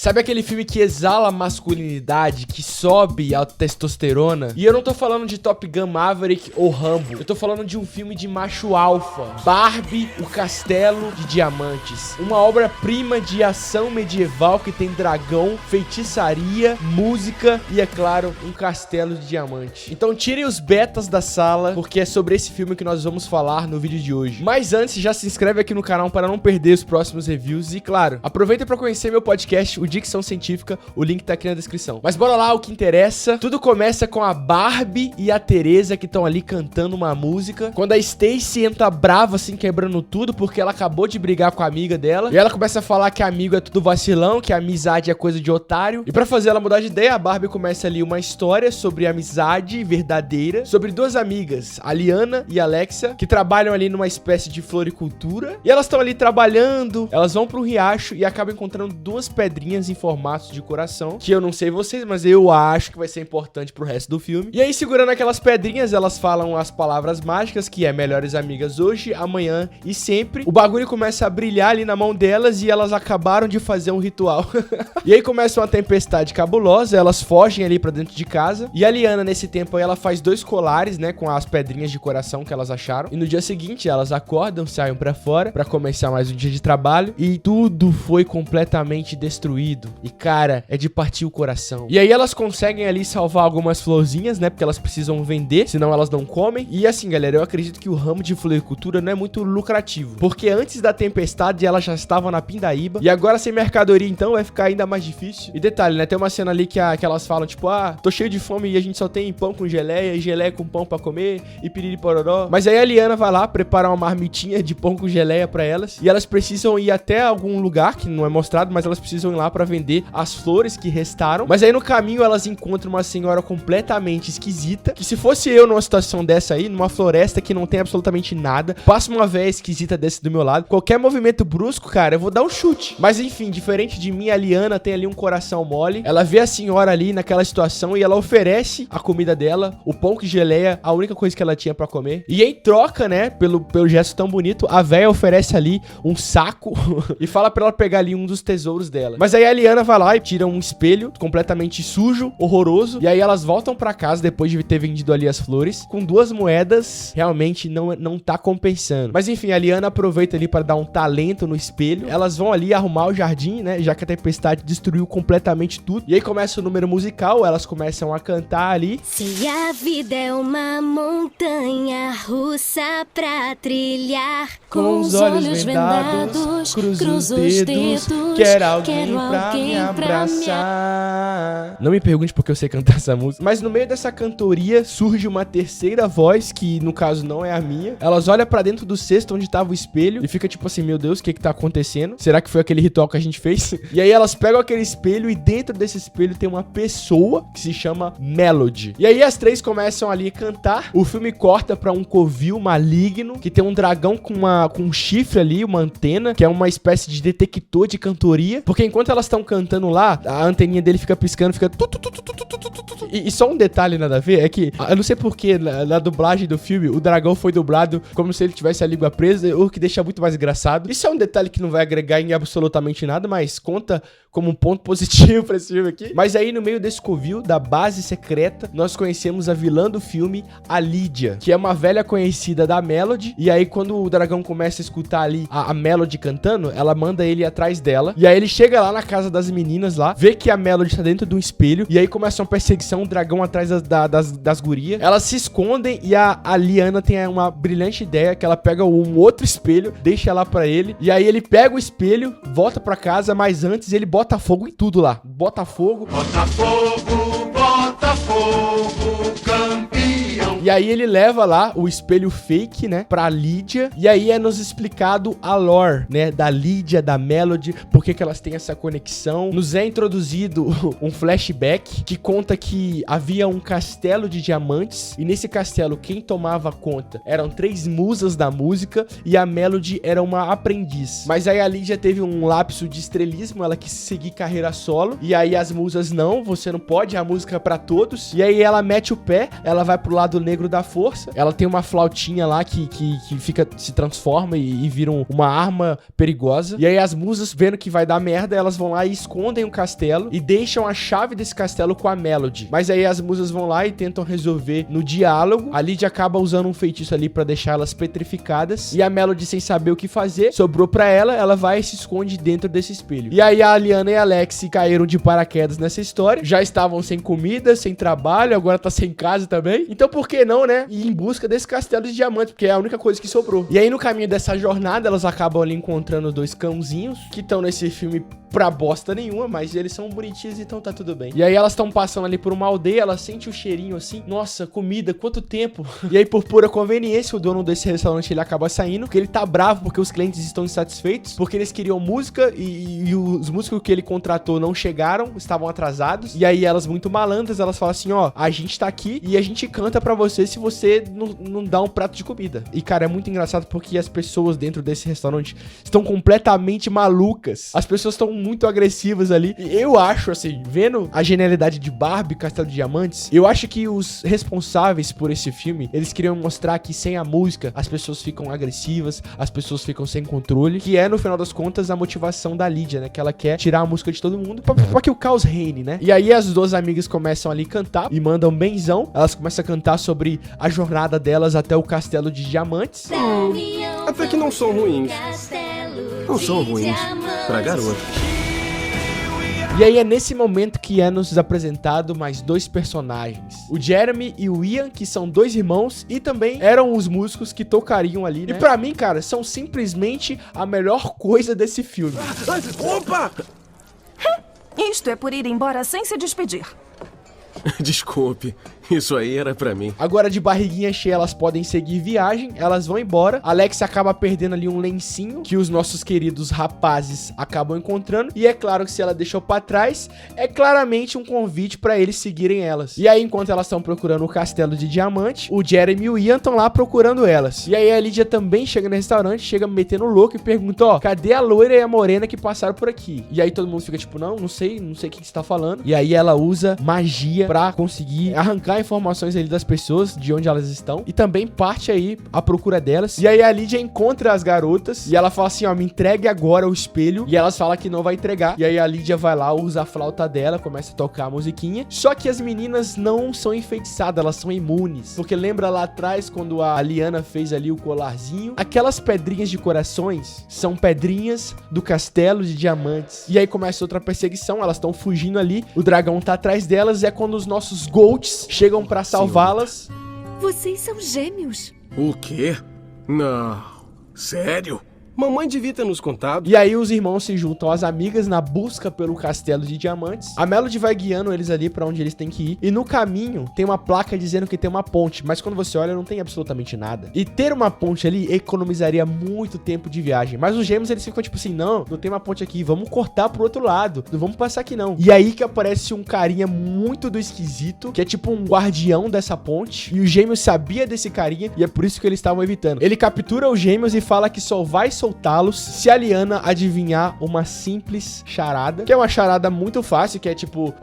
Sabe aquele filme que exala a masculinidade, que sobe a testosterona? E eu não tô falando de Top Gun Maverick ou Rambo. Eu tô falando de um filme de macho alfa. Barbie, o Castelo de Diamantes. Uma obra-prima de ação medieval que tem dragão, feitiçaria, música e, é claro, um castelo de diamante. Então tirem os betas da sala, porque é sobre esse filme que nós vamos falar no vídeo de hoje. Mas antes, já se inscreve aqui no canal para não perder os próximos reviews. E claro, aproveita para conhecer meu podcast, o Dicção Científica. O link tá aqui na descrição. Mas bora lá, o que interessa. Tudo começa com a Barbie e a Teresa que estão ali cantando uma música. Quando a Stacy entra brava, assim, quebrando tudo, porque ela acabou de brigar com a amiga dela. E ela começa a falar que amigo é tudo vacilão, que a amizade é coisa de otário. E pra fazer ela mudar de ideia, a Barbie começa ali uma história sobre amizade verdadeira, sobre duas amigas, a Liana e a Alexia, que trabalham ali numa espécie de floricultura. E elas estão ali trabalhando, elas vão pro riacho e acabam encontrando duas pedrinhas em formato de coração, que eu não sei vocês, mas eu acho que vai ser importante pro resto do filme. E aí, segurando aquelas pedrinhas, elas falam as palavras mágicas, que é melhores amigas hoje, amanhã e sempre. O bagulho começa a brilhar ali na mão delas e elas acabaram de fazer um ritual. E aí começa uma tempestade cabulosa, elas fogem ali pra dentro de casa. E a Liana, nesse tempo aí, ela faz 2 colares, né, com as pedrinhas de coração que elas acharam. E no dia seguinte, elas acordam, saem pra fora pra começar mais um dia de trabalho. E tudo foi completamente destruído. E, cara, é de partir o coração. E aí elas conseguem ali salvar algumas florzinhas, né, porque elas precisam vender, senão elas não comem. E assim, galera, eu acredito que o ramo de floricultura não é muito lucrativo, porque antes da tempestade elas já estavam na pindaíba. E agora sem mercadoria, então, vai ficar ainda mais difícil. E detalhe, né, tem uma cena ali que elas falam, tipo, tô cheio de fome e a gente só tem pão com geleia e geleia com pão pra comer e piriri pororó. Mas aí a Liana vai lá preparar uma marmitinha de pão com geleia pra elas. E elas precisam ir até algum lugar, que não é mostrado, mas elas precisam ir lá pra vender as flores que restaram. Mas aí no caminho elas encontram uma senhora completamente esquisita, que se fosse eu numa situação dessa aí, numa floresta que não tem absolutamente nada, passa uma véia esquisita desse do meu lado, qualquer movimento brusco, cara, eu vou dar um chute. Mas enfim, diferente de mim, a Liana tem ali um coração mole. Ela vê a senhora ali naquela situação e ela oferece a comida dela, o pão que geleia, a única coisa que ela tinha pra comer. E em troca, né, pelo gesto tão bonito, a véia oferece ali um saco e fala pra ela pegar ali um dos tesouros dela. Mas aí a Liana vai lá e tira um espelho completamente sujo, horroroso. E aí elas voltam pra casa depois de ter vendido ali as flores com 2 moedas. Realmente não tá compensando. Mas enfim, a Liana aproveita ali pra dar um talento no espelho. Elas vão ali arrumar o jardim, né, já que a tempestade destruiu completamente tudo. E aí começa o número musical, elas começam a cantar ali. Se a vida é uma montanha russa pra trilhar, com os olhos vendados, cruzo os dedos, quero alguém pra me abraçar. Não me pergunte porque eu sei cantar essa música. Mas no meio dessa cantoria surge uma terceira voz, que no caso não é a minha. Elas olham pra dentro do cesto onde tava o espelho e fica tipo assim, meu Deus, o que tá acontecendo? Será que foi aquele ritual que a gente fez? E aí elas pegam aquele espelho e dentro desse espelho tem uma pessoa que se chama Melody. E aí as 3 começam ali a cantar. O filme corta pra um covil maligno que tem um dragão com um chifre ali, uma antena, que é uma espécie de detector de cantoria. Porque enquanto elas estão cantando lá, a anteninha dele fica piscando, fica... E só um detalhe nada a ver é que, eu não sei porque na dublagem do filme, o dragão foi dublado como se ele tivesse a língua presa, o que deixa muito mais engraçado. Isso é um detalhe que não vai agregar em absolutamente nada, mas conta como um ponto positivo pra esse filme aqui. Mas aí no meio desse covil, da base secreta, nós conhecemos a vilã do filme, a Lídia, que é uma velha conhecida da Melody. E aí quando o dragão começa a escutar ali a Melody cantando, ela manda ele atrás dela. E aí ele chega lá na casa das meninas lá, vê que a Melody tá dentro de um espelho. E aí começa uma perseguição, um dragão atrás das gurias. Elas se escondem e a Liana tem uma brilhante ideia, que ela pega um outro espelho, deixa lá pra ele. E aí ele pega o espelho, volta pra casa, mas antes ele bota fogo em tudo lá. Bota fogo, campeão. E aí ele leva lá o espelho fake, né, pra Lídia. E aí é nos explicado a lore, né, da Lídia, da Melody, por que elas têm essa conexão. Nos é introduzido um flashback que conta que havia um castelo de diamantes. E nesse castelo, quem tomava conta eram 3 musas da música e a Melody era uma aprendiz. Mas aí a Lídia teve um lapso de estrelismo, ela quis seguir carreira solo. E aí as musas, não, você não pode, a música é pra todos. E aí ela mete o pé, ela vai pro lado negro negro da força. Ela tem uma flautinha lá que se transforma e vira uma arma perigosa. E aí as musas, vendo que vai dar merda, elas vão lá e escondem o castelo e deixam a chave desse castelo com a Melody. Mas aí as musas vão lá e tentam resolver no diálogo. A Lydia acaba usando um feitiço ali pra deixar elas petrificadas. E a Melody, sem saber o que fazer, sobrou pra ela vai e se esconde dentro desse espelho. E aí a Liana e a Alex caíram de paraquedas nessa história. Já estavam sem comida, sem trabalho, agora tá sem casa também. Então por que não, né? Ir em busca desse castelo de diamantes, porque é a única coisa que sobrou. E aí no caminho dessa jornada, elas acabam ali encontrando dois cãozinhos que estão nesse filme pra bosta nenhuma, mas eles são bonitinhos, então tá tudo bem. E aí elas estão passando ali por uma aldeia, ela sente o cheirinho assim, nossa, comida, quanto tempo. E aí por pura conveniência, o dono desse restaurante, ele acaba saindo, porque ele tá bravo porque os clientes estão insatisfeitos, porque eles queriam música e os músicos que ele contratou não chegaram, estavam atrasados. E aí elas, muito malandras, elas falam assim, ó, a gente tá aqui e a gente canta pra você se você não dá um prato de comida. E cara, é muito engraçado porque as pessoas dentro desse restaurante estão completamente malucas. As pessoas estão muito agressivas ali. E eu acho, assim, vendo a genialidade de Barbie, Castelo de Diamantes, eu acho que os responsáveis por esse filme, eles queriam mostrar que sem a música, as pessoas ficam agressivas, as pessoas ficam sem controle, que é, no final das contas, a motivação da Lydia, né? Que ela quer tirar a música de todo mundo pra que o caos reine, né? E aí as duas amigas começam ali a cantar e mandam benzão. Elas começam a cantar sobre a jornada delas até o Castelo de Diamantes. Até que não são ruins. Não são ruins pra garota. E aí é nesse momento que é nos apresentado mais dois personagens. O Jeremy e o Ian, que são dois irmãos e também eram os músicos que tocariam ali, né? E pra mim, cara, são simplesmente a melhor coisa desse filme. Opa! Isto é por ir embora sem se despedir. Desculpe, isso aí era pra mim. Agora, de barriguinha cheia, elas podem seguir viagem, elas vão embora. Alex acaba perdendo ali um lencinho que os nossos queridos rapazes acabam encontrando. E é claro que se ela deixou pra trás, é claramente um convite pra eles seguirem elas. E aí, enquanto elas estão procurando o Castelo de Diamante, o Jeremy e o Ian estão lá procurando elas. E aí a Lydia também chega no restaurante, chega metendo louco e pergunta, ó, cadê a loira e a morena que passaram por aqui? E aí todo mundo fica tipo, não sei o que você tá falando. E aí ela usa magia pra conseguir arrancar informações ali das pessoas, de onde elas estão, e também parte aí a procura delas. E aí a Lydia encontra as garotas e ela fala assim, ó, me entregue agora o espelho. E elas falam que não vai entregar. E aí a Lydia vai lá, usa a flauta dela, começa a tocar a musiquinha. Só que as meninas não são enfeitiçadas, elas são imunes. Porque lembra lá atrás, quando a Liana fez ali o colarzinho, aquelas pedrinhas de corações são pedrinhas do Castelo de Diamantes. E aí começa outra perseguição, elas estão fugindo ali, o dragão tá atrás delas, e é quando os nossos Goats chegam pra salvá-las. Vocês são gêmeos? O quê? Não. Sério? Mamãe devia ter nos contado. E aí os irmãos se juntam às amigas na busca pelo Castelo de Diamantes. A Melody vai guiando eles ali pra onde eles têm que ir. E no caminho tem uma placa dizendo que tem uma ponte. Mas quando você olha, não tem absolutamente nada. E ter uma ponte ali economizaria muito tempo de viagem. Mas os gêmeos, eles ficam tipo assim, não tem uma ponte aqui. Vamos cortar pro outro lado. Não vamos passar aqui não. E aí que aparece um carinha muito do esquisito, que é tipo um guardião dessa ponte. E o gêmeo sabia desse carinha. E é por isso que eles estavam evitando. Ele captura os gêmeos e fala que só vai soltá-los se a Liana adivinhar uma simples charada, que é uma charada muito fácil, que é tipo,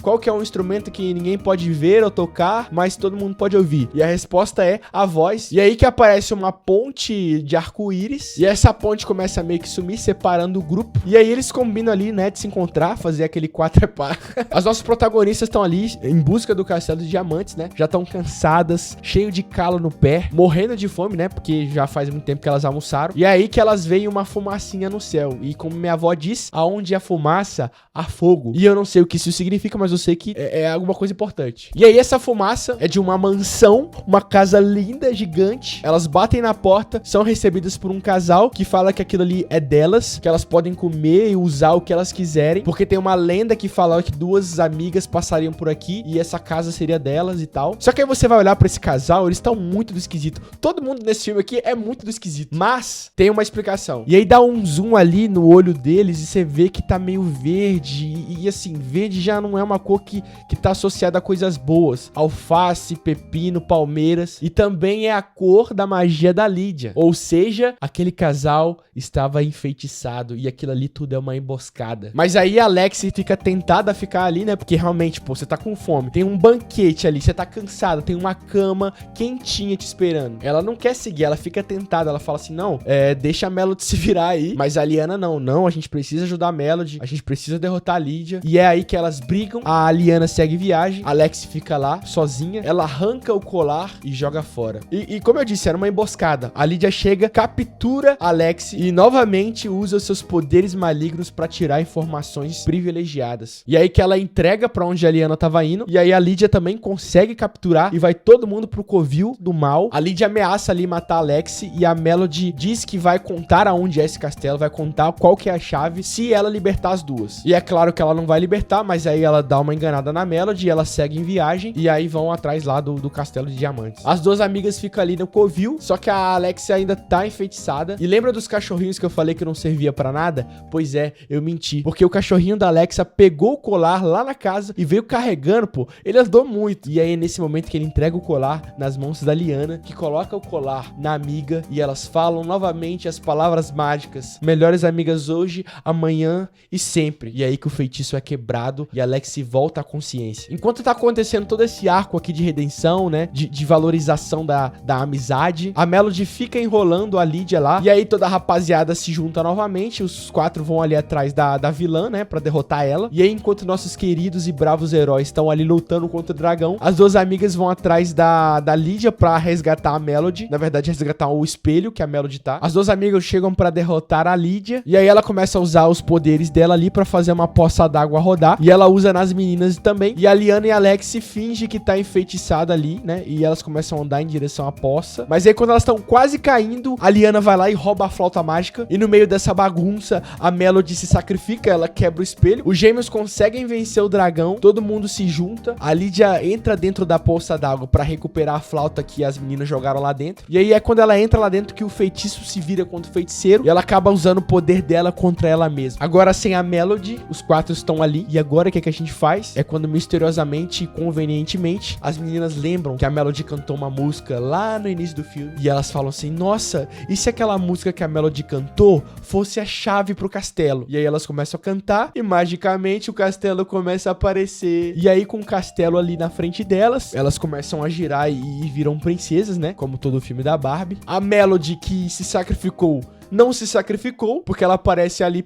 qual que é um instrumento que ninguém pode ver ou tocar, mas todo mundo pode ouvir? E a resposta é a voz. E aí que aparece uma ponte de arco-íris, e essa ponte começa a meio que sumir, separando o grupo, e aí eles combinam ali, né, de se encontrar, fazer aquele 4x4. As nossas protagonistas estão ali em busca do Castelo de Diamantes, né, já estão cansadas, cheio de calo no pé, morrendo de fome, né, porque já faz muito tempo que elas almoçaram, e é aí que elas veem uma fumacinha no céu. E como minha avó diz, aonde há fumaça, há fogo. E eu não sei o que isso significa, mas eu sei que é alguma coisa importante. E aí essa fumaça é de uma mansão, uma casa linda, gigante. Elas batem na porta, são recebidas por um casal que fala que aquilo ali é delas, que elas podem comer e usar o que elas quiserem, porque tem uma lenda que fala que duas amigas passariam por aqui e essa casa seria delas e tal. Só que aí você vai olhar pra esse casal, eles estão muito do esquisito. Todo mundo nesse filme aqui é muito do esquisito. Mas tem uma explicação. E aí dá um zoom ali no olho deles e você vê que tá meio verde. E assim, verde já não é uma cor que tá associada a coisas boas. Alface, pepino, palmeiras. E também é a cor da magia da Lídia. Ou seja, aquele casal estava enfeitiçado e aquilo ali tudo é uma emboscada. Mas aí a Alexi fica tentada a ficar ali, né? Porque realmente, pô, você tá com fome. Tem um banquete ali, você tá cansado, tem uma cama quentinha te esperando. Ela não quer seguir, ela fica tentada. Ela fala assim, não, deixa a Melody se virar aí. Mas a Liana não, a gente precisa ajudar a Melody, a gente precisa derrotar a Lídia. E é aí que elas brigam, a Liana segue viagem, a Alexi fica lá, sozinha. Ela arranca o colar e joga fora. E como eu disse, era uma emboscada. A Lídia chega, captura a Alexi e novamente usa os seus poderes malignos pra tirar informações privilegiadas. E aí que ela entrega pra onde a Liana tava indo. E aí a Lídia também consegue capturar e vai todo mundo pro covil do mal. A Lídia ameaça ali matar a Alexi e a Melody diz que vai contar aonde é esse castelo, vai contar qual que é a chave se ela libertar as duas. E é claro que ela não vai libertar, mas aí ela dá uma enganada na Melody e ela segue em viagem e aí vão atrás lá do castelo de diamantes. As duas amigas ficam ali no covil, só que a Alexi ainda tá enfeitiçada. E lembra dos cachorrinhos que eu falei que não servia pra nada? Pois é, eu menti. Porque o cachorrinho da Alexa pegou o colar lá na casa e veio carregando, pô. Ele ajudou muito. E aí é nesse momento que ele entrega o colar nas mãos da Liana, que coloca o colar na amiga e elas falam novamente as palavras mágicas. Melhores amigas hoje, amanhã e sempre. E aí que o feitiço é quebrado e a Alexi volta à consciência. Enquanto tá acontecendo todo esse arco aqui de redenção, né? De valorização da amizade, a Melody fica enrolando a Lídia lá. E aí toda a rapaziada se junta novamente. Os 4 vão ali atrás da vilã, né? Pra derrotar ela. E aí, enquanto nossos queridos e bravos heróis estão ali lutando contra o dragão, as duas amigas vão atrás da Lídia pra resgatar a Melody. Na verdade, resgatar o espelho que a Melody tá. As duas amigas chegam pra derrotar a Lídia. E aí ela começa a usar os poderes dela ali pra fazer uma poça d'água rodar. E ela usa nas meninas também. E a Liana e a Alexi fingem que tá enfeitiçada ali, né? E elas começam a andar em direção à poça. Mas aí, quando elas estão quase caindo, a Liana vai lá e rouba a flauta mágica. E no meio dessa bagunça, a Melody se sacrifica, ela quebra o espelho. Os gêmeos conseguem vencer o dragão. Todo mundo se junta. A Lídia entra dentro da poça d'água pra recuperar a flauta que as meninas jogaram lá dentro. E aí é quando ela entra lá dentro que o feitiço se vira contra o feiticeiro. E ela acaba usando o poder dela contra ela mesma. Agora, sem a Melody, os 4 estão ali. E agora o que a gente faz? É quando misteriosamente e convenientemente as meninas lembram que a Melody cantou uma música lá no início do filme. E elas falam assim, nossa, e se aquela música que a Melody cantou fosse a chave pro castelo? E aí elas começam a cantar e magicamente o castelo começa a aparecer. E aí com o castelo ali na frente delas, elas começam a girar e viram princesas, né? Como todo o filme da Barbie. A Melody, que se sacrificou, não se sacrificou, porque ela aparece ali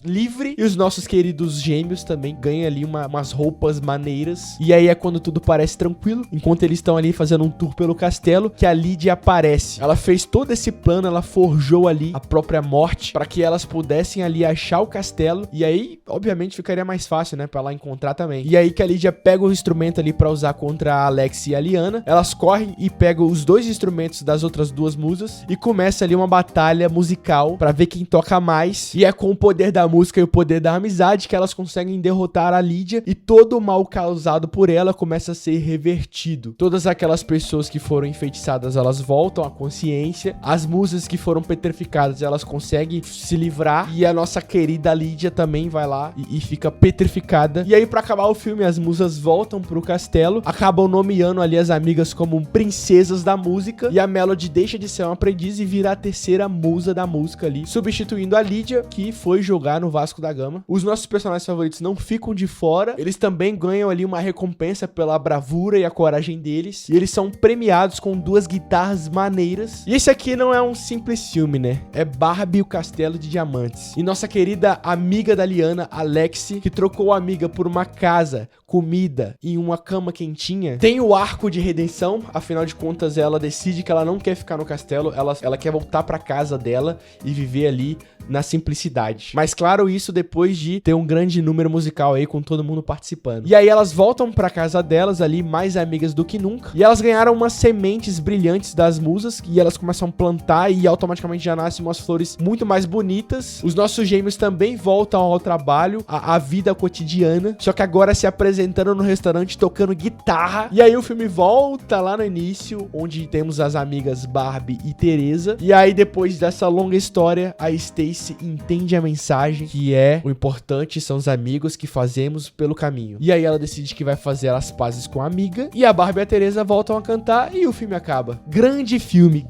livre. E os nossos queridos gêmeos também ganham ali umas roupas maneiras. E aí é quando tudo parece tranquilo, enquanto eles estão ali fazendo um tour pelo castelo, que a Lídia aparece. Ela fez todo esse plano, ela forjou ali a própria morte para que elas pudessem ali achar o castelo. E aí, obviamente, ficaria mais fácil, né, pra ela encontrar também. E aí que a Lídia pega o instrumento ali pra usar contra a Alexi e a Liana. Elas correm e pegam os 2 instrumentos das outras 2 musas e começa ali uma batalha musical pra ver quem toca mais. E é com o poder da música e o poder da amizade que elas conseguem derrotar a Lídia e todo o mal causado por ela começa a ser revertido. Todas aquelas pessoas que foram enfeitiçadas, elas voltam à consciência. As musas que foram petrificadas, elas conseguem se livrar. E a nossa querida Lídia também vai lá e fica petrificada. E aí, pra acabar o filme, as musas voltam pro castelo, acabam nomeando ali as amigas como princesas da música. E a Melody deixa de ser uma aprendiz e vira a terceira musa da música ali, substituindo a Lídia, que foi jogar no Vasco da Gama. Os nossos personagens favoritos não ficam de fora. Eles também ganham ali uma recompensa pela bravura e a coragem deles. E eles são premiados com 2 guitarras maneiras. E esse aqui não é um simples filme, né? É Barbie e o Castelo de Diamantes. E nossa querida amiga da Liana, Alexi, que trocou a amiga por uma casa, comida e uma cama quentinha, tem o arco de redenção. Afinal de contas, ela decide que ela não quer ficar no castelo. Ela quer voltar pra casa dela e viver ali na simplicidade. interessante. Mas claro, isso depois de ter um grande número musical aí com todo mundo participando. E aí elas voltam pra casa delas ali, mais amigas do que nunca. E elas ganharam umas sementes brilhantes das musas e elas começam a plantar e automaticamente já nascem umas flores muito mais bonitas. Os nossos gêmeos também voltam ao trabalho, à vida cotidiana, só que agora se apresentando no restaurante, tocando guitarra. E aí o filme volta lá no início, onde temos as amigas Barbie e Teresa. E aí depois dessa longa história, a Stacy entende a mensagem, que é o importante são os amigos que fazemos pelo caminho. E aí ela decide que vai fazer as pazes com a amiga, e a Barbie e a Teresa voltam a cantar e o filme acaba. Grande filme,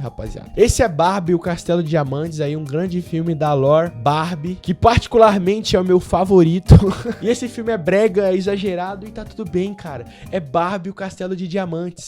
rapaziada. Esse é Barbie, o Castelo de Diamantes, aí um grande filme da lore Barbie, que particularmente é o meu favorito. E esse filme é brega, é exagerado e tá tudo bem, cara. É Barbie, o Castelo de Diamantes.